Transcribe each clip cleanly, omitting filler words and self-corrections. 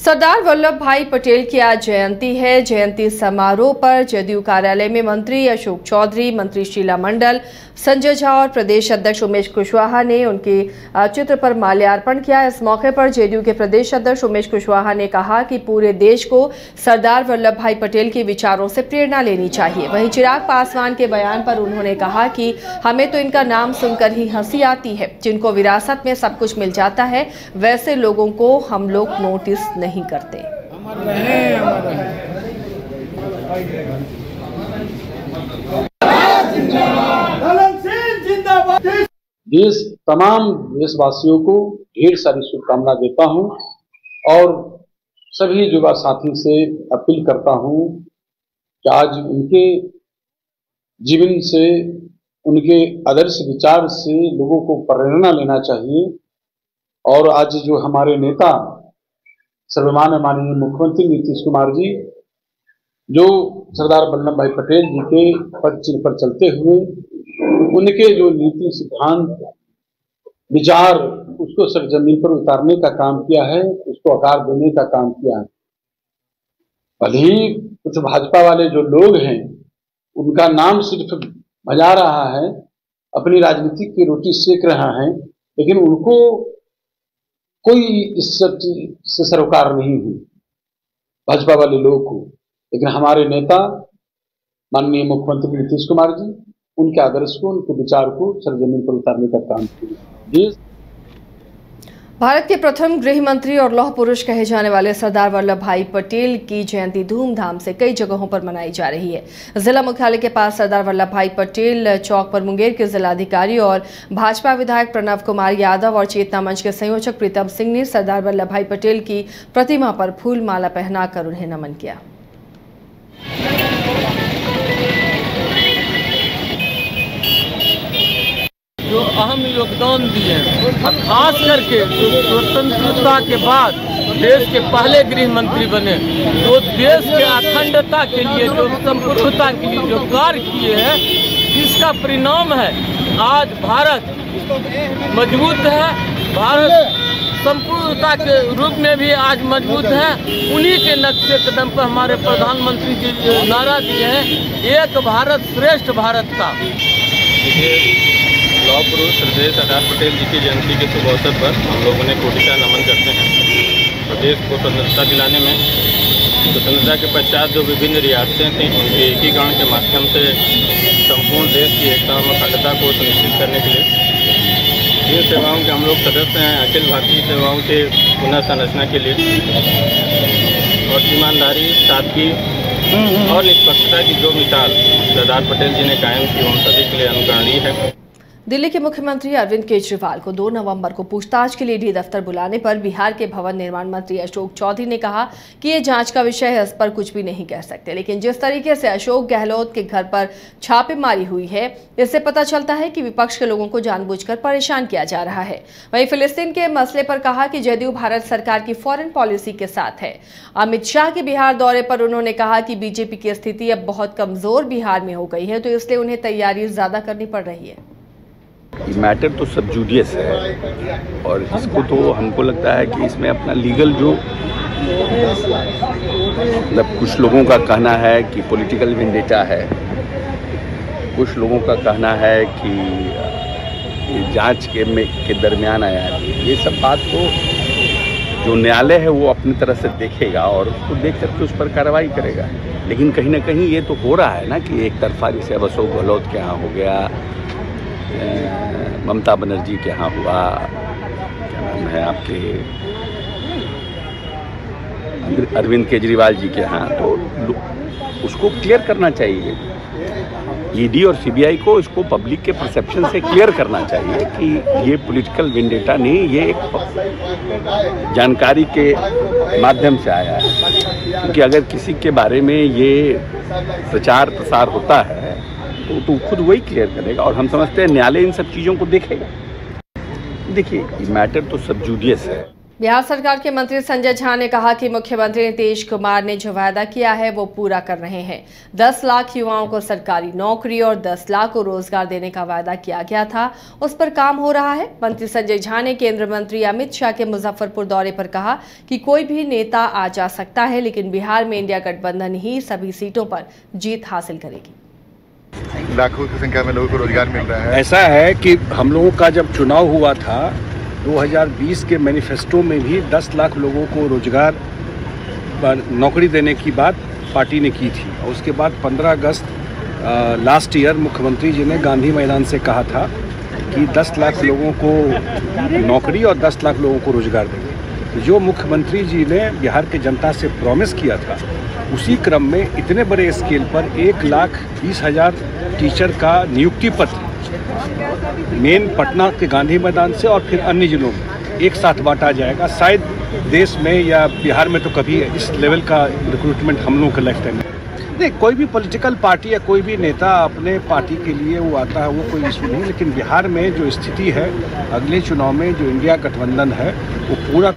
सरदार वल्लभ भाई पटेल की आज जयंती है। जयंती समारोह पर जदयू कार्यालय में मंत्री अशोक चौधरी, मंत्री शीला मंडल, संजय झा और प्रदेश अध्यक्ष उमेश कुशवाहा ने उनके चित्र पर माल्यार्पण किया। इस मौके पर जदयू के प्रदेश अध्यक्ष उमेश कुशवाहा ने कहा कि पूरे देश को सरदार वल्लभ भाई पटेल के विचारों से प्रेरणा लेनी चाहिए। वहीं चिराग पासवान के बयान पर उन्होंने कहा कि हमें तो इनका नाम सुनकर ही हंसी आती है। जिनको विरासत में सब कुछ मिल जाता है, वैसे लोगों को हम लोग नोटिस नहीं करते। देश तमाम देशवासियों को ढेर सारी शुभकामना देता हूं और सभी युवा साथी से अपील करता हूं कि आज उनके जीवन से, उनके आदर्श विचार से लोगों को प्रेरणा लेना चाहिए। और आज जो हमारे नेता सर्वमान्य माननीय मुख्यमंत्री नीतीश कुमार जी, जो सरदार वल्लभ भाई पटेल जी के पद चिन्ह पर चलते हुए उनके जो नीति सिद्धांत विचार उसको सर जमीन पर उतारने का काम किया है, उसको आकार देने का काम किया है। भले ही कुछ भाजपा वाले जो लोग हैं उनका नाम सिर्फ बजा रहा है, अपनी राजनीति की रोटी सेक रहा है, लेकिन उनको कोई इज्जत से सरोकार नहीं हुई भाजपा वाले लोगों को। लेकिन हमारे नेता माननीय मुख्यमंत्री नीतीश कुमार जी उनके आदर्श को, उनके विचार को सरजमीन पर उतारने का काम किया। भारत के प्रथम गृह मंत्री और लौह पुरुष कहे जाने वाले सरदार वल्लभ भाई पटेल की जयंती धूमधाम से कई जगहों पर मनाई जा रही है। जिला मुख्यालय के पास सरदार वल्लभ भाई पटेल चौक पर मुंगेर के जिलाधिकारी और भाजपा विधायक प्रणव कुमार यादव और चेतना मंच के संयोजक प्रीतम सिंह ने सरदार वल्लभ भाई पटेल की प्रतिमा पर फूल माला पहनाकर उन्हें नमन किया। जो अहम योगदान दिए और खास करके जो स्वतंत्रता के बाद देश के पहले गृह मंत्री बने, जो देश के अखंडता के लिए, जो संप्रभुता के लिए जो कार्य किए हैं, जिसका परिणाम है आज भारत मजबूत है। भारत संपूर्णता के रूप में भी आज मजबूत है। उन्हीं के नक्शे कदम पर हमारे प्रधानमंत्री जी नारा दिए हैं, एक भारत श्रेष्ठ भारत का। लौह पुरुष श्रद्धेय सरदार पटेल जी की जयंती के शुभ अवसर पर हम लोगों ने कोटिका नमन करते हैं। प्रदेश को स्वतंत्रता दिलाने में, स्वतंत्रता के पश्चात जो विभिन्न रियासतें थीं, उनके एकीकरण के माध्यम से संपूर्ण देश की एकता और अखंडता को सुनिश्चित करने के लिए इन सेवाओं के हम लोग सदस्य हैं। अखिल भारतीय सेवाओं के पुनः संरचना के लिए और ईमानदारी, सादगी और निष्पक्षता की जो मिसाल सरदार पटेल जी ने कायम की, हम सभी के लिए अनुकरणीय है। दिल्ली के मुख्यमंत्री अरविंद केजरीवाल को 2 नवंबर को पूछताछ के लिए ईडी दफ्तर बुलाने पर बिहार के भवन निर्माण मंत्री अशोक चौधरी ने कहा कि ये जांच का विषय है, इस पर कुछ भी नहीं कह सकते। लेकिन जिस तरीके से अशोक गहलोत के घर पर छापेमारी हुई है, इससे पता चलता है कि विपक्ष के लोगों को जानबूझकर परेशान किया जा रहा है। वहीं फिलिस्तीन के मसले पर कहा कि जदयू भारत सरकार की फॉरेन पॉलिसी के साथ है। अमित शाह के बिहार दौरे पर उन्होंने कहा कि बीजेपी की स्थिति अब बहुत कमजोर बिहार में हो गई है, तो इसलिए उन्हें तैयारी ज्यादा करनी पड़ रही है। मैटर तो सब जुडियस है और इसको तो हमको लगता है कि इसमें अपना लीगल जो मतलब कुछ लोगों का कहना है कि पॉलिटिकल वेंडेटा है, कुछ लोगों का कहना है कि जांच के दरमियान आया है। ये सब बात तो जो न्यायालय है वो अपनी तरह से देखेगा और उसको देख करके उस पर कार्रवाई करेगा। लेकिन कहीं ना कहीं ये तो हो रहा है ना कि एक तरफा, जैसे अब अशोक गहलोत के यहाँ हो गया, ममता बनर्जी के यहाँ हुआ, क्या नाम है आपके अरविंद केजरीवाल जी के यहाँ, तो उसको क्लियर करना चाहिए। ईडी और सीबीआई को इसको पब्लिक के परसेप्शन से क्लियर करना चाहिए कि ये पॉलिटिकल वेंडेटा नहीं, ये एक जानकारी के माध्यम से आया है। क्योंकि अगर किसी के बारे में ये प्रचार प्रसार होता है तो खुद वही क्लियर करेगा और हम समझते हैं न्यायालय इन सब चीज़ों को देखेगा। देखिए, मैटर तो सब जुडियस है बिहार सरकार के मंत्री संजय झा ने कहा कि मुख्यमंत्री नीतीश कुमार ने जो वादा किया है वो पूरा कर रहे हैं। 10 लाख युवाओं को सरकारी नौकरी और 10 लाख को रोजगार देने का वादा किया गया था, उस पर काम हो रहा है। मंत्री संजय झा ने केंद्रीय मंत्री अमित शाह के मुजफ्फरपुर दौरे पर कहा कि कोई भी नेता आ जा सकता है, लेकिन बिहार में इंडिया गठबंधन ही सभी सीटों पर जीत हासिल करेगी। लाखों की संख्या में लोगों को रोजगार मिल रहा है। ऐसा है कि हम लोगों का जब चुनाव हुआ था 2020 के मैनिफेस्टो में भी 10 लाख लोगों को रोजगार नौकरी देने की बात पार्टी ने की थी। और उसके बाद 15 अगस्त लास्ट ईयर मुख्यमंत्री जी ने गांधी मैदान से कहा था कि 10 लाख लोगों को नौकरी और 10 लाख लोगों को रोजगार देंगे। जो मुख्यमंत्री जी ने बिहार के जनता से प्रॉमिस किया था, उसी क्रम में इतने बड़े स्केल पर 1,20,000 टीचर का नियुक्ति पत्र मेन पटना के गांधी मैदान से और फिर अन्य जिलों में एक साथ बांटा जाएगा। शायद देश में या बिहार में तो कभी इस लेवल का रिक्रूटमेंट हम लोगों का लाइफ टाइम नहीं। कोई भी पॉलिटिकल पार्टी या कोई भी नेता अपने पार्टी के लिए वो आता है, वो कोई इशू नहीं। लेकिन बिहार में जो स्थिति है, अगले चुनाव में जो इंडिया गठबंधन है वो पूरा।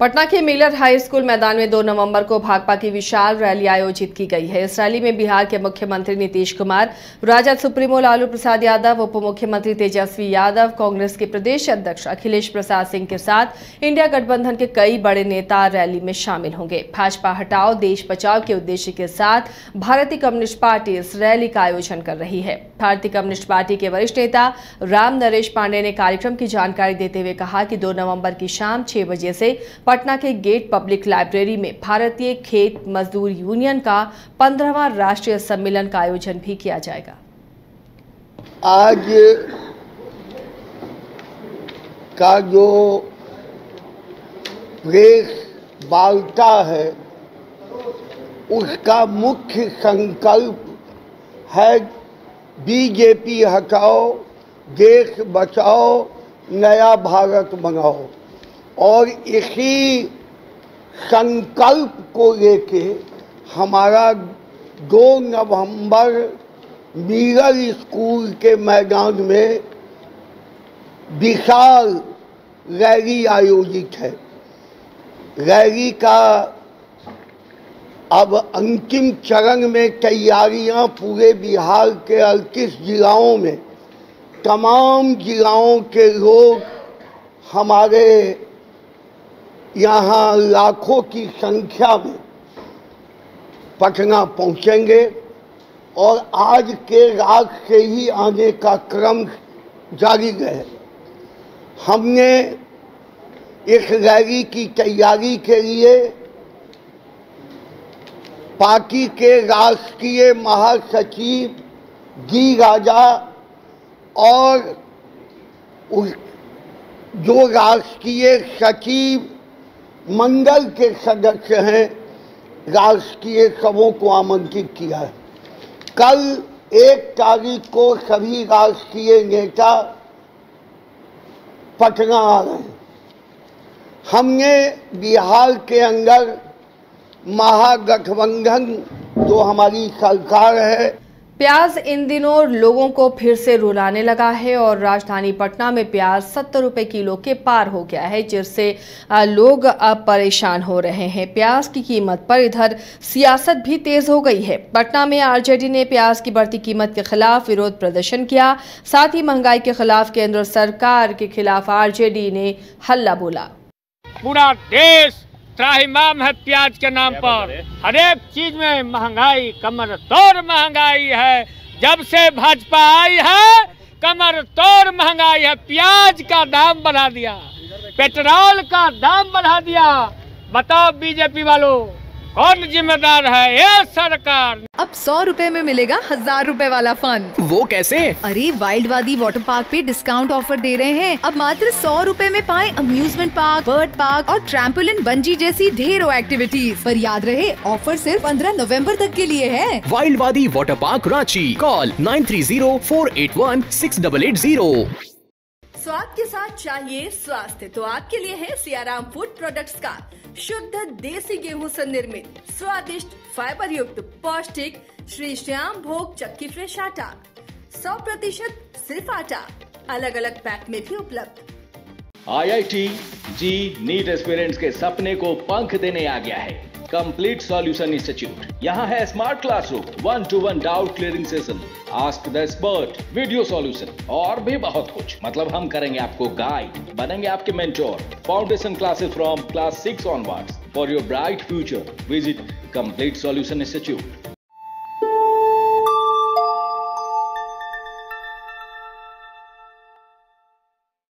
पटना के मिलर हाई स्कूल मैदान में 2 नवंबर को भाकपा की विशाल रैली आयोजित की गई है। इस रैली में बिहार के मुख्यमंत्री नीतीश कुमार, राजद सुप्रीमो लालू प्रसाद यादव, उप मुख्यमंत्री तेजस्वी यादव, कांग्रेस के प्रदेश अध्यक्ष अखिलेश प्रसाद सिंह के साथ इंडिया गठबंधन के कई बड़े नेता रैली में शामिल होंगे। भाजपा हटाओ देश बचाओ के उद्देश्य के साथ भारतीय कम्युनिस्ट पार्टी इस रैली का आयोजन कर रही है। भारतीय कम्युनिस्ट पार्टी के वरिष्ठ नेता राम नरेश पांडे ने कार्यक्रम की जानकारी देते हुए कहा कि 2 नवंबर की शाम 6 बजे से पटना के गेट पब्लिक लाइब्रेरी में भारतीय खेत मजदूर यूनियन का 15वां राष्ट्रीय सम्मेलन का आयोजन भी किया जाएगा। आज का जो प्रेस वार्ता है उसका मुख्य संकल्प है बीजेपी हटाओ देश बचाओ नया भारत बनाओ। और इसी संकल्प को लेके हमारा 2 नवंबर मिलर स्कूल के मैदान में विशाल रैली आयोजित है। रैली का अब अंतिम चरण में तैयारियां पूरे बिहार के 38 जिलाओं में, तमाम जिलाओं के लोग हमारे यहाँ लाखों की संख्या में पटना पहुँचेंगे और आज के रात से ही आने का क्रम जारी है। हमने इस रैली की तैयारी के लिए पार्टी के राष्ट्रीय महासचिव डी राजा और जो राष्ट्रीय सचिव मंडल के सदस्य हैं राष्ट्रीय सबों को आमंत्रित किया है। कल 1 तारीख को सभी राष्ट्रीय नेता पटना आ रहे हैं। हमने बिहार के अंदर महागठबंधन जो हमारी सरकार है। प्याज इन दिनों लोगों को फिर से रुलाने लगा है और राजधानी पटना में प्याज 70 रुपए किलो के पार हो गया है, जिससे लोग अब परेशान हो रहे हैं। प्याज की कीमत पर इधर सियासत भी तेज हो गई है। पटना में आरजेडी ने प्याज की बढ़ती कीमत के खिलाफ विरोध प्रदर्शन किया। साथ ही महंगाई के खिलाफ केंद्र सरकार के खिलाफ आरजेडी ने हल्ला बोला। पूरा देश त्राहिमाम है प्याज के नाम पर। हर एक चीज में महंगाई, कमर तोड़ महंगाई है। जब से भाजपा आई है कमर तोड़ महंगाई है। प्याज का दाम बढ़ा दिया, पेट्रोल का दाम बढ़ा दिया। बताओ बीजेपी वालों, कौन जिम्मेदार है? ये सरकार। अब 100 रुपए में मिलेगा 1000 रुपए वाला फन। वो कैसे? अरे वाइल्डवादी वाटर पार्क पे डिस्काउंट ऑफर दे रहे हैं। अब मात्र 100 रुपए में पाएं अम्यूजमेंट पार्क, बर्ड पार्क और ट्रैम्पोलिन बंजी जैसी ढेरों एक्टिविटीज। पर याद रहे ऑफर सिर्फ 15 नवंबर तक के लिए है। वाइल्डवादी वाटर पार्क रांची, कॉल 9304816880। स्वाद के साथ चाहिए स्वास्थ्य, तो आपके लिए है सियाराम फूड प्रोडक्ट्स का शुद्ध देसी गेहूं से निर्मित स्वादिष्ट फाइबर युक्त पौष्टिक श्री श्याम भोग चक्की फ्रेश आटा, 100% सिर्फ आटा, अलग अलग पैक में भी उपलब्ध। IIT जी नीट एस्पिरेंट्स के सपने को पंख देने आ गया है कंप्लीट सॉल्यूशन इंस्टीट्यूट। यहाँ है smart classroom, 1-to-1 doubt clearing session, ask the expert, video solution और भी बहुत कुछ। मतलब हम करेंगे आपको गाइड, बनेंगे आपके mentor. Foundation classes from class 6 onwards for your bright future. Visit complete solution institute.